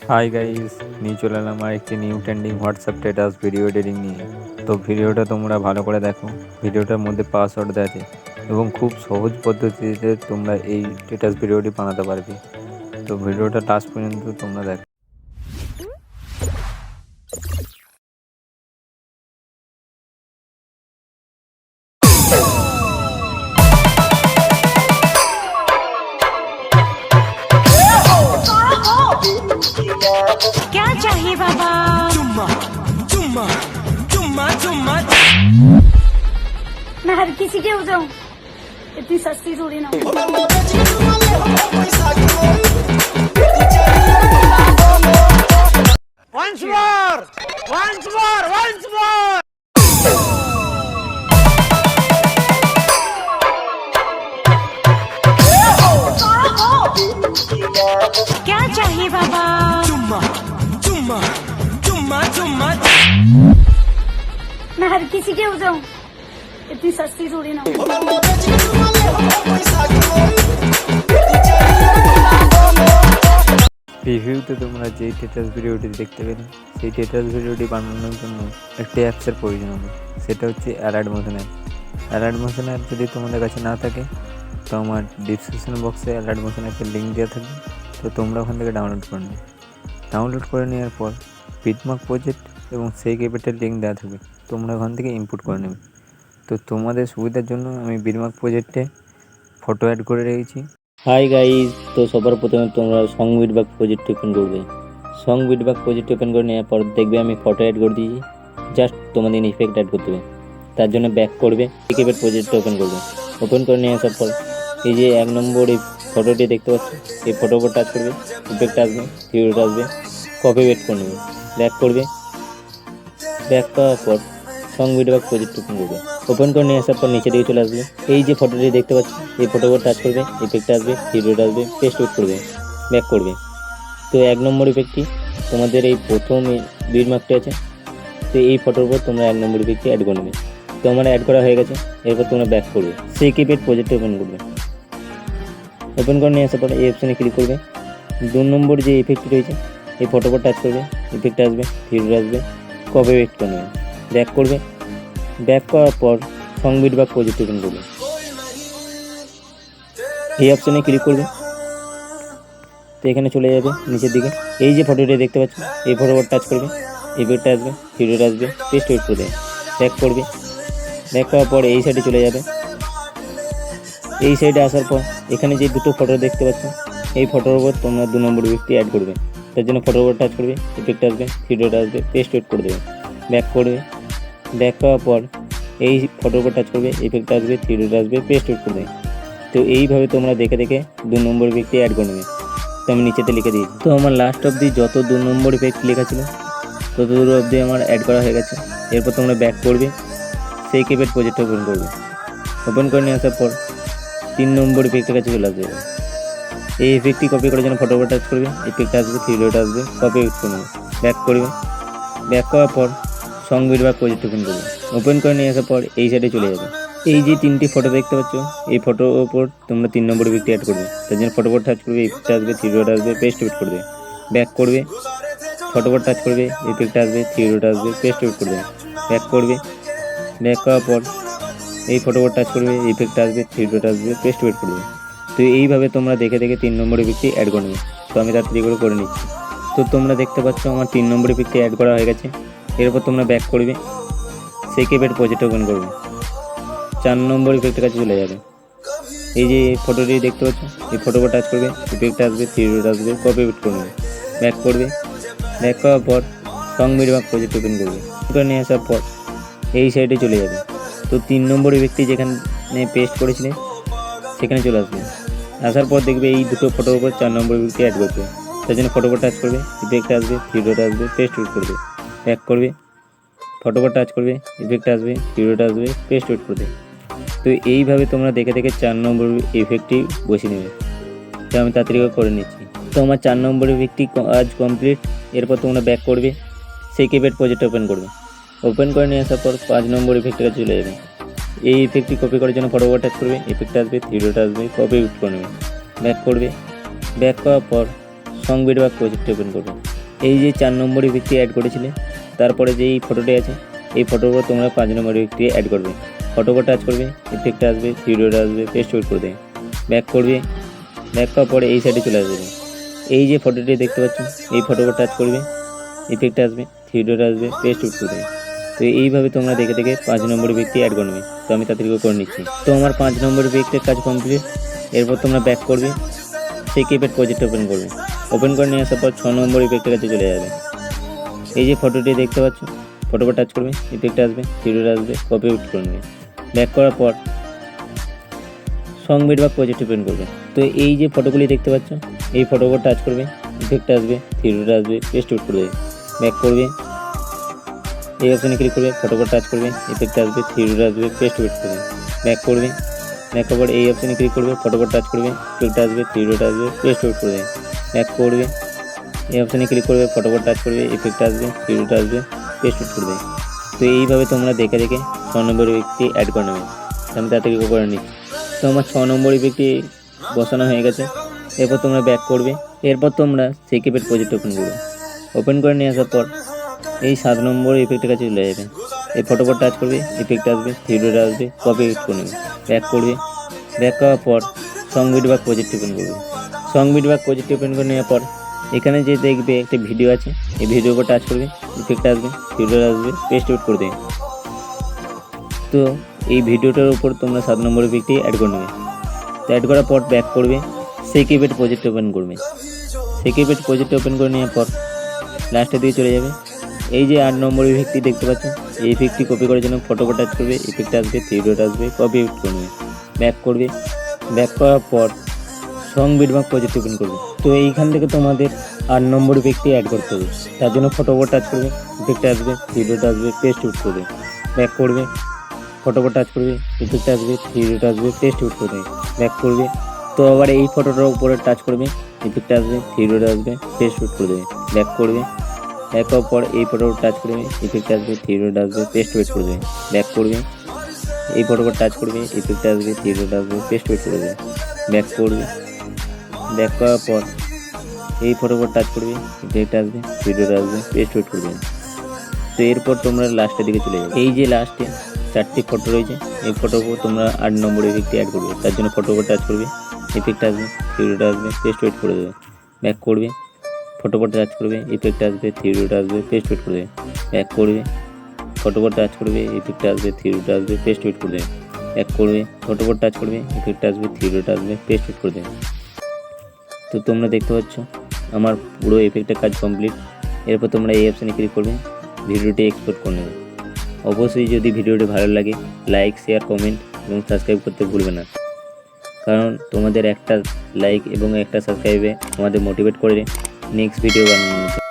Hi guys, নিয়ে চলে এলাম আর একটি new trending WhatsApp status video editing নিয়ে। তো ভিডিওটা তোমরা ভালো করে দেখো। ভিডিওটার মধ্যে পাসওয়ার্ড দেওয়া আছে এবং খুব সহজ পদ্ধতিতে তোমরা এই স্ট্যাটাস ভিডিওটি বানাতে পারবে। তো ভিডিওটা লাস্ট পর্যন্ত তোমরা দেখো। क्या चाहिए बाबा? चुम्मा चुम्मा चुम्मा चुम्मा मैं हर किसी के हो जाऊं, इतनी सस्ती थोड़ी ना हूं। once more once more once more क्या चाहिए बाबा? चुम्मा चुम्मा चुम्मा चुम्मा मैं हर किसी के हो जाऊं, इतनी सस्ती थोड़ी ना हूं। রিভিউতে তোমরা যেই স্ট্যাটাস ভিডিওটি দেখতে পেলে সেই স্ট্যাটাস ভিডিওটি বানানোর জন্য একটি অ্যাপসের প্রয়োজন হবে। সেটা হচ্ছে allied motion app. Allied motion app যদি তোমাদের কাছে না থাকে তো আমার ডিসক্রিপশন বক্সে অ্যালাইট মোশন অ্যাপের লিঙ্ক দেওয়া থাকবে। তো তোমরা ওখান থেকে ডাউনলোড করে নেবে। ডাউনলোড করে নেওয়ার পর বিটমার্ক প্রজেক্ট এবং সেই ক্যাপেটের লিঙ্ক দেওয়া থাকবে, তোমরা ওখান থেকে ইনপুট করে নেবে। তো তোমাদের সুবিধার জন্য আমি বিটমার্ক প্রজেক্টে ফটো অ্যাড করে রেখেছি। হাই গাইজ, তো সবার প্রথমে তোমরা সং বিটবাক প্রজেক্ট ওপেন করবে। সং বিটবাক প্রজেক্ট ওপেন করে নেওয়ার পর দেখবে আমি ফটো অ্যাড করে দিয়েছি। জাস্ট তোমাদের ইফেক্ট অ্যাড করতে হবে। তার জন্য ব্যাক করবে, একেবারে প্রজেক্টটা ওপেন করবে। ওপেন করে নিয়ে আসার পর এই যে 1 নম্বর এই ফটোটি দেখতে পাচ্ছ, এই ফটোর উপর টাচ করবে, ইফেক্ট আসবে, ভিডিওটা আসবে, কপি পেস্ট করে নেবে। ব্যাক করবে, ব্যাক করার পর সং বিটবাক প্রজেক্ট ওপেন করবে। ওপেন করে নিয়ে আসার পর নিচে দিকে চলে আসবে। এই যে ফটোটি দেখতে পাচ্ছ, এই ফটোর উপর টাচ করবে, ইফেক্ট আসবে, ভিডিওটা আসবে, পেস্ট আউট করবে, ব্যাক করবে। তো 1 নম্বর ইফেক্টটি তোমাদের এই প্রথম বিটমার্কটি আছে, তো এই ফটোর উপর তোমরা 1 নম্বর ইফেক্টটি অ্যাড করে নেবে। তো আমার অ্যাড করা হয়ে গেছে। এরপর তোমরা ব্যাক করবে, সেই কিপ্যাড প্রজেক্ট ওপেন করবে। ওপেন করে নিয়ে আসার পর এই অপশানে ক্লিক করবে। 2 নম্বর যে ইফেক্টটি রয়েছে, এই ফটোর উপর টাচ করবে, ইফেক্ট আসবে, ভিডিও আসবে, কপি পেস্ট করে নেবে, ব্যাক করবে। ব্যাক করার পর সং বিটবাক প্রজেক্ট ওপেন করবে। এই অপশানে ক্লিক করবে। তো এখানে চলে যাবে নিচের দিকে। এই যে ফটোটি দেখতে পাচ্ছ, এই ফটোর উপর টাচ করবে, ইফেক্ট আসবে, ভিডিওটা আসবে, পেস্ট আউট করে দেবে, ব্যাক করবে। ব্যাক করার পর এই সাইডে চলে যাবে। এই সাইডে আসার পর এখানে যে দুটো ফটো দেখতে পাচ্ছ, এই ফটোর উপর তোমরা 2 নম্বর ইফেক্টটি অ্যাড করবে। তার জন্য ফটোর উপর টাচ করবে, ইফেক্ট আসবে, ভিডিওটা আসবে, পেস্ট আউট করে দেবে, ব্যাক করবে। ব্যাক করার পর এই ফটোর উপর টাচ করবে, ইফেক্ট আসবে, ভিডিওটা আসবে, পেস্ট আউট করে দেবে। তো এইভাবে তোমরা দেখে দেখে 2 নম্বর ইফেক্টটি অ্যাড করে নেবে। তো আমি নিচেতে লিখে দিয়েছি। তো আমার লাস্ট অবধি যত 2 নম্বর ইফেক্ট লেখা ছিল তত দূর অবধি আমার অ্যাড করা হয়ে গেছে। এরপর তোমরা ব্যাক করবে, সেই কিপ্যাড প্রজেক্ট ওপেন করবে। ওপেন করে নিয়ে আসার পর 3 নম্বর ইফেক্টের কাছে চলে আসবে। এই ইফেক্টটি কপি করার জন্য ফটোর উপর টাচ করবে, ইফেক্ট আসবে, ভিডিওটা আসবে, কপি পেস্ট করে নেবে, ব্যাক করবে। ব্যাক করার পর সং বিটবাক প্রজেক্ট ওপেন করবে। ওপেন করে নিয়ে আসার পর এই সাইডে চলে যাবে। এই যে 3টি ফটো দেখতে পাচ্ছ, এই ফটোর ওপর তোমরা 3 নম্বর ইফেক্টটি অ্যাড করবে। তার জন্য ফটোর উপর টাচ করবে, ইফেক্ট আসবে, ভিডিওটা আসবে, পেস্ট আউট করে দেবে, ব্যাক করবে। ফটোর উপর টাচ করবে, ইফেক্ট আসবে, ভিডিওটা আসবে, পেস্ট আউট করে দেবে, ব্যাক করবে। ব্যাক করার পর এই ফটোর উপর টাচ করবে, ইফেক্ট আসবে, ভিডিওটা আসবে, পেস্ট আউট করে দেবে। তো এইভাবে তোমরা দেখে দেখে 3 নম্বর ইফেক্টটি অ্যাড করে নেবে। তো আমি তাড়াতাড়ি করে নিচ্ছি। তো তোমরা দেখতে পাচ্ছ আমার 3 নম্বর ইফেক্টটি অ্যাড করা হয়ে গেছে। এরপর তোমরা ব্যাক করবে, সেই কিপ্যাড প্রজেক্ট ওপেন করবে। 4 নম্বর ইফেক্টের কাছে চলে যাবে। এই যে ফটোটি দেখতে পাচ্ছ, এই ফটোর উপর টাচ করবে, ইফেক্ট আসবে, ভিডিওটা আসবে, কপি পেস্ট করে নেবে, ব্যাক করবে। ব্যাক করার পর সং বিটবাক প্রজেক্ট ওপেন করবে। ওপেন নিয়ে আসার পর এই সাইডে চলে যাবে। তো 3 নম্বর ইফেক্টটি যেখানে পেস্ট করেছিলে সেখানে চলে আসবে। আসার পর দেখবে এই দুটো ফটোর উপর 4 নম্বর ইফেক্টটি অ্যাড করবে। তার জন্য ফটোর উপর টাচ করবে, ইফেক্ট আসবে, ভিডিওটা আসবে, পেস্ট আউট করবে, ব্যাক করবে। ফটোর উপর টাচ করবে, ইফেক্ট আসবে, ভিডিওটা আসবে, পেস্ট আউট করবে। তো এইভাবে তোমরা দেখে দেখে 4 নম্বর ইফেক্টটি বসিয়ে নেবে। তো আমি তাড়াতাড়ি করে নিচ্ছি। তো আমার 4 নম্বর ইফেক্টটি আজ কমপ্লিট। এরপর তোমরা ব্যাক করবে, সেই কিপ্যাড প্রজেক্ট ওপেন করবে। ওপেন করে নিয়ে আসার পর 5 নম্বর ইফেক্টের কাছে চলে যাবে। এই ইফেক্টটি কপি করার জন্য ফটোর উপর টাচ করবে, ইফেক্ট আসবে, ভিডিওটা আসবে, কপি পেস্ট করে নেবে, ব্যাক করবে। ব্যাক করার পর সং বিটবাক প্রজেক্ট ওপেন করবে। এই যে 4 নম্বর ইফেক্টটি অ্যাড করেছিলে, তারপরে যে এই ফটোটি আছে এই ফটোর উপর তোমরা 5 নম্বর ইফেক্টটি অ্যাড করবে। ফটো উপর টাচ করবে, ইফেক্ট আসবে, ভিডিওটা আসবে, পেস্ট ওয়েট করে দেবে, ব্যাক করবে। ব্যাক করার পরে এই সাইডে চলে আসবে। এই যে ফটোটি দেখতে পাচ্ছ এই ফটোর উপর টাচ করবে, ইফেক্ট আসবে, ভিডিওটা আসবে, পেস্ট ওয়েট করে দেবে। তো এইভাবে তোমরা দেখে দেখে 5 নম্বর ইফেক্টটি অ্যাড করবে। তো আমি তাড়াতাড়ি করে নিচ্ছি। তো আমার 5 নম্বর ইফেক্টের কাজ কমপ্লিট। এরপর তোমরা ব্যাক করবে, সেই কিপ্যাড প্রজেক্ট ওপেন করবে। ওপেন করে নিয়ে আসার পর 6 নম্বর ইফেক্টের কাছে চলে যাবে। এই যে ফটোটি দেখতে পাচ্ছ, ফটোর উপর টাচ করবে, ইফেক্ট আসবে, ভিডিওটা আসবে, কপি আউট করে নেবে। ব্যাক করার পর সং বিট বা প্রজেক্ট ওপেন করবে। তো এই যে ফটোগুলি দেখতে পাচ্ছ এই ফটোর উপর টাচ করবে, ইফেক্ট আসবে, ভিডিওটা আসবে, পেস্ট আউট করে দেবে। ব্যাক করবে, এই অপশানে ক্লিক করবে, ফটোর উপর টাচ করবে, ইফেক্ট আসবে, ভিডিওটা আসবে, পেস্ট আউট করে দেবে। ব্যাক করবে, ব্যাক করার পর এই অপশানে ক্লিক করবে, ফটোর উপর টাচ করবে, ইফেক্ট আসবে, ভিডিওটা আসবে, পেস্ট আউট করে দেবে। ব্যাক করবে, এই অপশানে ক্লিক করবে, ফটোর উপর টাচ করবে, ইফেক্ট আসবে, ভিডিওটা আসবে, পেস্ট আউট করে দেবে। তো এইভাবে তোমরা দেখে দেখে 6 নম্বর ইফেক্টটি অ্যাড করে নেবে। আমি তাড়াতাড়ি করে নিচ্ছি। তো আমার 6 নম্বর ইফেক্টটি বসানো হয়ে গেছে। এরপর তোমরা ব্যাক করবে, এরপর তোমরা সেই কিপ্যাড প্রজেক্ট ওপেন করবে। ওপেন করে নিয়ে আসার পর এই 7 নম্বর ইফেক্টের কাছে চলে যাবে। এই ফটোর উপর টাচ করবে, ইফেক্ট আসবে, ভিডিওটা আসবে, কপি আউট করে নেবে। ব্যাক করবে, ব্যাক করার পর সং বিট বা প্রজেক্ট ওপেন করবে। সং বিট বা প্রজেক্ট ওপেন করে নেওয়ার পর এখানে যে দেখবে একটা ভিডিও আছে, এই ভিডিওর উপর টাচ করবে, ইফেক্ট আসবে, ভিডিওটা আসবে, পেস্ট আউট করে দেবে। তো এই ভিডিওটার উপর তোমরা 7 নম্বর ইফেক্টটি অ্যাড করে নেবে। তো অ্যাড করার পর ব্যাক করবে, সেই কিপ্যাড প্রজেক্ট ওপেন করবে। সেই কিপ্যাড প্রজেক্ট ওপেন করে নেওয়ার পর লাস্টের দিকে চলে যাবে। এই যে 8 নম্বর ইফেক্টটি দেখতে পাচ্ছ, এই ইফেক্টটি কপি করার জন্য ফটো উপর টাচ করবে, ইফেক্ট আসবে, ভিডিওটা আসবে, কপি আউট করে নেবে। ব্যাক করবে, ব্যাক করার পর সং বিট বা প্রজেক্ট ওপেন করবে। তো এইখান থেকে তোমাদের 8 নম্বর ইফেক্টটি অ্যাড করতে হবে। তার জন্য ফটো উপর টাচ করবে, ইফেক্ট আসবে, ভিডিওটা আসবে, পেস্ট আউট করবে। ব্যাক করবে, ফটো উপর টাচ করবে, ইফেক্ট আসবে, ভিডিওটা আসবে, পেস্ট আউট করবে। ব্যাক করবে, তো আবার এই ফটোটার উপরে টাচ করবে, ইফেক্ট আসবে, ভিডিওটা আসবে, পেস্ট আউট করে দেবে। ব্যাক করবে, ব্যাক করার পর এই ফটোর টাচ করবে, ইফেক্ট আসবে, ভিডিওটা আসবে, পেস্ট আউট করে দেবে। ব্যাক করবে, এই ফটোর উপর টাচ করবে, ইফেক্ট আসবে, ভিডিওটা আসবে, পেস্ট আউট করে দেবে। ব্যাক করবে, ব্যাক করার পর এই ফটোর উপর টাচ করবে, ইফেক্ট আসবে, ভিডিওটা আসবে, পেস্ট আউট করে দেবে। তো এরপর তোমরা লাস্টের দিকে চলে যাবে। এই যে লাস্টে 4টি ফটো রয়েছে, এই ফটোর উপর তোমরা 8 নম্বর ইফেক্টটি অ্যাড করবে। তার জন্য ফটোর উপর টাচ করবে, ইফেক্ট আসবে, ভিডিওটা আসবে, পেস্ট আউট করে দেবে। ব্যাক করবে, ফটো উপর টাচ করবে, ইফেক্ট আসবে, ভিডিওটা আসবে, পেস্ট আউট করে দেবে। ব্যাক করবে, ফটো উপর টাচ করবে, ইফেক্ট আসবে, ভিডিওটা আসবে, পেস্ট আউট করে দেবে। ব্যাক করবে, ফটো উপর টাচ করবে, ইফেক্ট আসবে, ভিডিওটা আসবে, পেস্ট আউট করে দেবে। তো তোমরা দেখতে পাচ্ছ আমার পুরো ইফেক্টের কাজ কমপ্লিট। এরপর তোমরা এই অপশানে ক্লিক করবে, ভিডিওটি এক্সপোর্ট করে নেবে। অবশ্যই যদি ভিডিওটি ভালো লাগে লাইক, শেয়ার, কমেন্ট এবং সাবস্ক্রাইব করতে ভুলবে না, কারণ তোমাদের একটা লাইক এবং একটা সাবস্ক্রাইবে আমাদের মোটিভেট করে নেক্সট ভিডিও বানানোর জন্য।